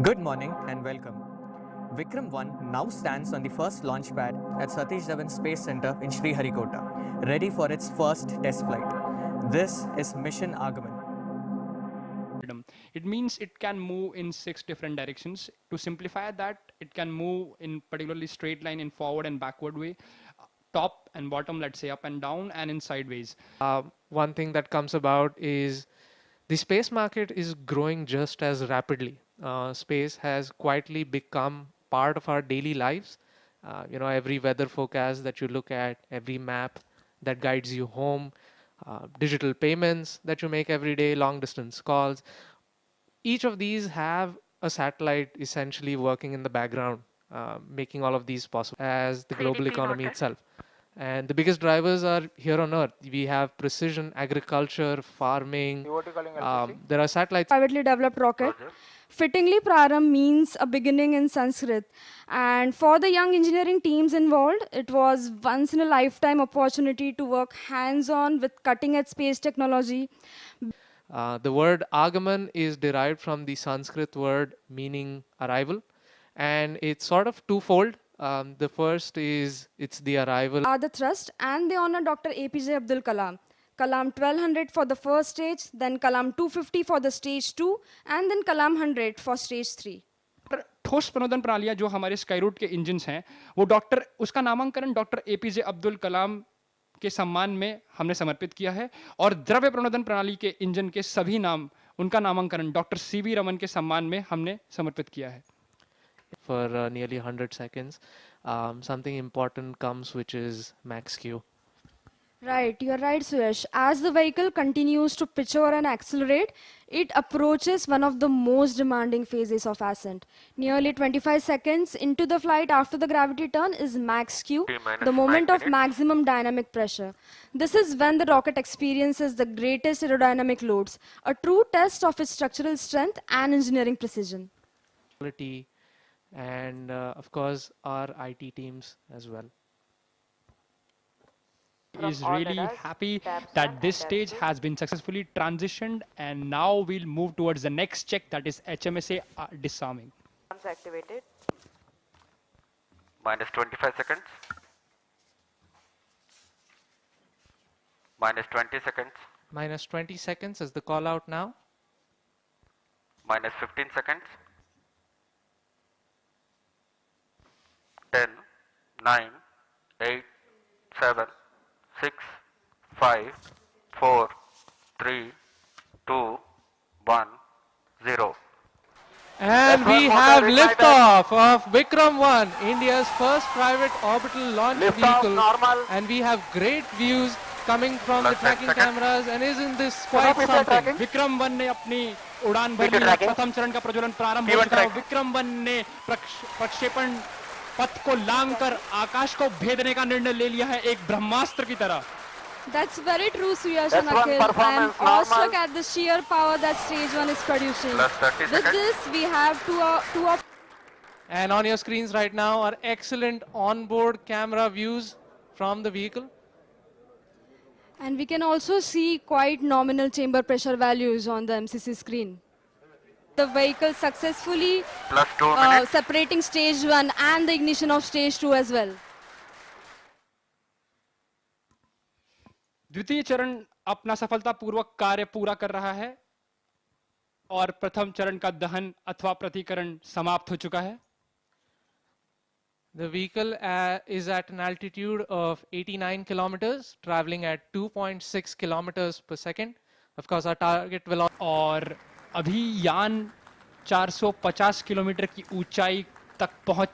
Good morning and welcome. Vikram 1 now stands on the first launch pad at Satish Dhawan Space Center in Sriharikota, ready for its first test flight. This is Mission Agaman. It means it can move in 6 different directions. To simplify that, it can move in particularly straight line in forward and backward way, top and bottom, let's say up and down, and in sideways. One thing that comes about is the space market is growing just as rapidly. Space has quietly become part of our daily lives. Every weather forecast that you look at, every map that guides you home, digital payments that you make every day, long distance calls. Each of these have a satellite essentially working in the background, making all of these possible as the global economy itself. And the biggest drivers are here on Earth. We have precision agriculture, farming. There are satellites. Privately developed rocket. Fittingly, Praram means a beginning in Sanskrit. And for the young engineering teams involved, it was once in a lifetime opportunity to work hands-on with cutting-edge space technology. The word Agaman is derived from the Sanskrit word meaning arrival. And it's sort of twofold. The first is it's the arrival. Are the thrust, and they honor Dr. APJ Abdul Kalam. Kalam 1200 for the first stage, then Kalam 250 for the stage 2, and then Kalam 100 for stage 3. ठोस प्रणोदन प्रणालियां जो हमारे Skyroot के engines हैं, वो उसका नामांकन doctor APJ Abdul Kalam के सम्मान में हमने समर्पित किया है, और द्रव्य प्रणोदन प्रणाली के इंजन के सभी नाम, उनका नामांकन डॉक्टर सीवी रमन के सम्मान में हमने समर्पित किया है. For nearly 100 seconds, something important comes, which is max Q. Right, you're right, Suyash. As the vehicle continues to pitch and accelerate, it approaches one of the most demanding phases of ascent. Nearly 25 seconds into the flight after the gravity turn is max Q, the moment of maximum dynamic pressure. This is when the rocket experiences the greatest aerodynamic loads, a true test of its structural strength and engineering precision. And of course our IT teams as well. Is really happy that this stage has been successfully transitioned, and now we'll move towards the next check, that is HMSA disarming. Activated. Minus 25 seconds. Minus 20 seconds. Minus 20 seconds is the call out now. Minus 15 seconds. 10, 9, 8, 7, 6, 5, 4, 3, 2, 1, 0. And we have liftoff of Vikram 1, India's first private orbital launch vehicle. And we have great views coming from the tracking cameras, and isn't this quite something? Vikram 1 ने अपनी उड़ान भर ली, प्रथम चरण का प्रज्वलन प्रारंभ हो चुका है. विक्रम 1 ने प्रक्षेपण पथ को लांघकर आकाश को भेदने का निर्णय ले लिया है, एक ब्रह्मास्त्र की तरह. That's very true, Suyash and Akhil. I am awestruck at the sheer power that stage 1 is producing. With this, we have two of. And on your screens right now are excellent onboard camera views from the vehicle. And we can also see quite nominal chamber pressure values on the MCC screen. The vehicle successfully separating stage 1 and the ignition of stage 2 as well. द्वितीय चरण अपना सफलतापूर्वक कार्य पूरा कर रहा है, और प्रथम चरण का दहन अथवा प्रतिकरण समाप्त हो चुका है. The vehicle is at an altitude of 89 kilometers, traveling at 2.6 kilometers per second. Of course, our target velocity. और अभी यान 450 किलोमीटर की ऊंचाई तक पहुंच